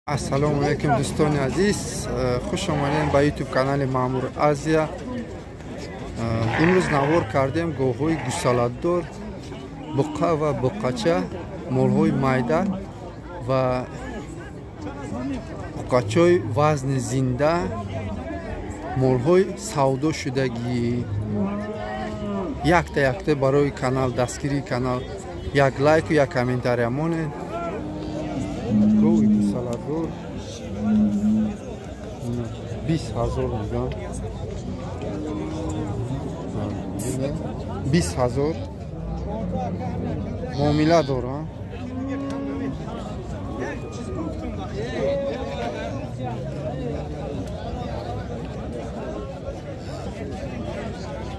Assalomu alaykum do'stoni aziz, xush omadin ba YouTube kanali Ma'mur Aziya. Imroz навор кардем гоҳҳои гусаладдор, буқа ва буқача, молҳои майда ва буқачаҳои вазни зинда, молҳои савдо шудагӣ. Якта барои канал дастгирии канал як лайк ва як комментария монед. Гоҳи гусаладдор 20,000 мегам. 20,000 муомила дорам.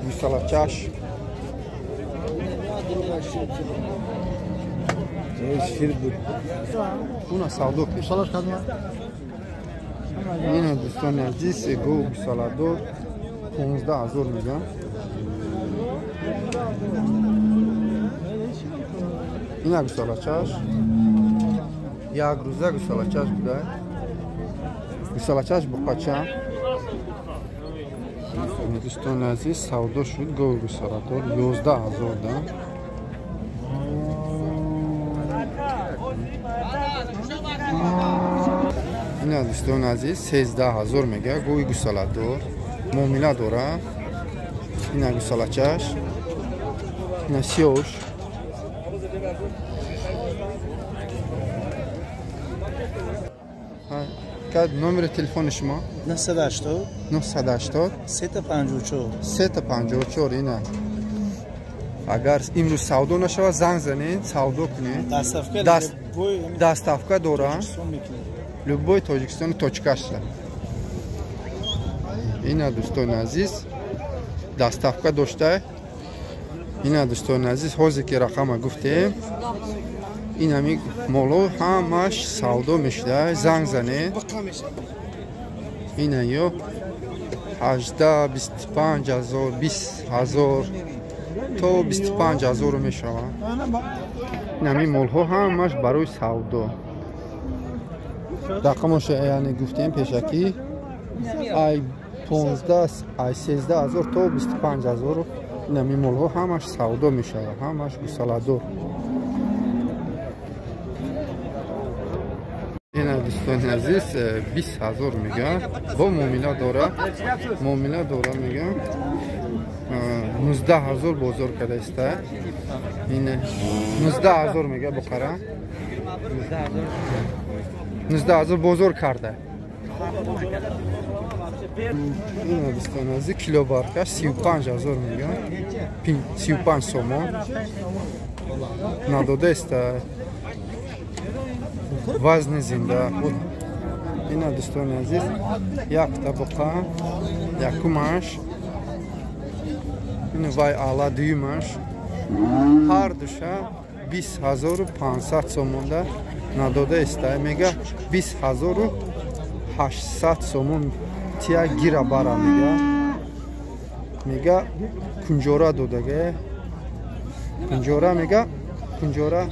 Гусалачаш Una savdo kuşalar kadar. Yine dostlar aziz, go gusalador 15,000 میگم. اینا گوسالاچاش یک روزه گوسالاچاش بوده. گوسالاچاش بقاچه. دوستان عزیز سودا شد گو گوسالادور 11,000 ده. اینا دوستان عزیز 13,000 میگه گوی گوسالادور مومیلا دوره. اینا گوسالاچاش اینا سیوش کد نمره تلفن شما 980 980 354 اینا اگر امروز سودا نشود زنگ زنید سودا کنید. دستافکا دوره любой Тоҷикистон точкашда. Ина дӯстони азиз дастафка дошта. Ина дӯстони азиз ҳозир ки рақама гуфтем инами моло ҳамаш савдо мешуда. Занг занед. Ина ё 18, 25,000, 20,000 то 25,000 мешавад. Инами молҳо ҳамаш барои савдо. رقمش یعنی گفتیم پیشکی ای 15 ای 13,000 تا 25,000 نمی مولها همش سودا میشه همش گوسالادور. این دوستان عزیز 20,000 میگه با مومیلا داره میگه 19,000 بازار کرده است. این 19,000 میگه بقره 19,000 بازار کرده. این دوستان عزیز کیلو بارکش 35,000 میگه 35 سومون نداده است وزن زنده. این دوستان عزیز یک طبقه یکمش این وای اعلی دویمش هر دوشه 20,500 سومون ده نداده است. میگه 20,800 سومون تیا گیره باره میگه کنجوره دادگه کنجوره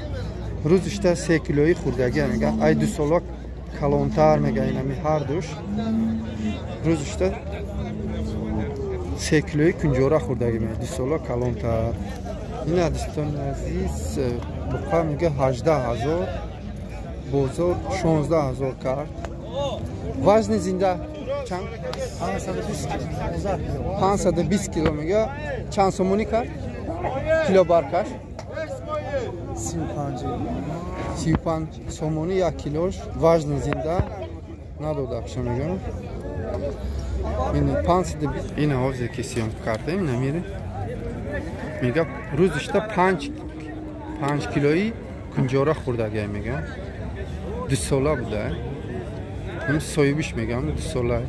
روزشته 3 کیلویی خوردگه میگه ای 2 سالا کلانتر میگه اینمی هر دوش روزشته 3 کیلویی کنجوره خوردگه میگه 2 سالا کلانتر. این دوستان عزیز بقا میگه 18,000 بازار 16,000 کرد. وزن زنده چند؟ 520 کیلو میگه چند سومونی کرد؟ کیلو بارکش 35 سومونی یک کیلوش وزن زنده نداده اکشا میگه. این حوزه که سیام کرده این نمیره میگه روزشته 5 کیلویی کنجوره خوردگه میگه 2 ساله بوده. این سایبیش میگم 2 ساله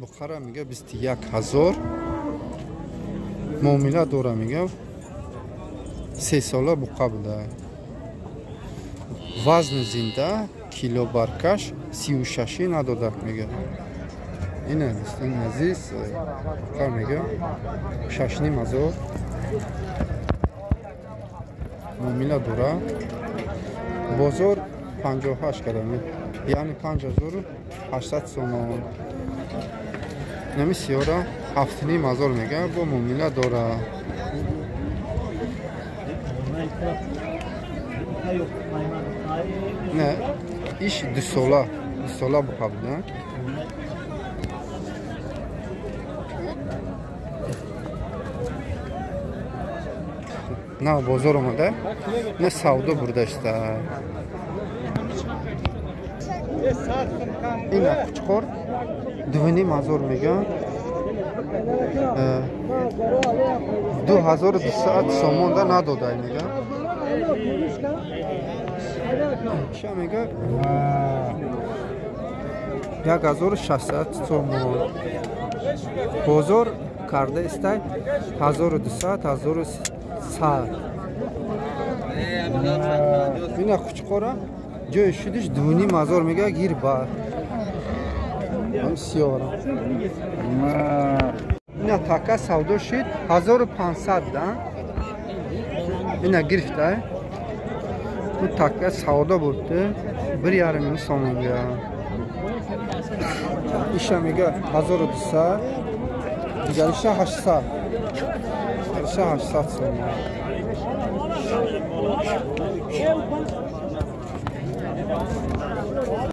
بخاره میگه 21,000 مومیلا دوره میگه 3 ساله بقا بوده. وزن زنده کیلو بارکش 36 نداده میگه. اینه دوستان عزیز بقا میگه 6,500 مومیلا دوره بازار 58 کلمه یعنی 5800 سومون. نمی سیاره 7500 میگه با معامله داره. نه ایش 2 ساله بقبله. نه بازار اومده، نه سودا برده است. این کوچکور 2500 میگن. 2200 سومون ده نداده میگن. چه میگه 1600 سومون. بازار کرده است 1200 1100. این کوچکوره جای شدش 2500 میگه گیر بار. این سیاره این تاکا سودا شد 1500 ده. این گرفته bu takka savdo bo'ldi 1,5 ming so'mga. Ishamiga 1200, digariga 800. 800 so'm.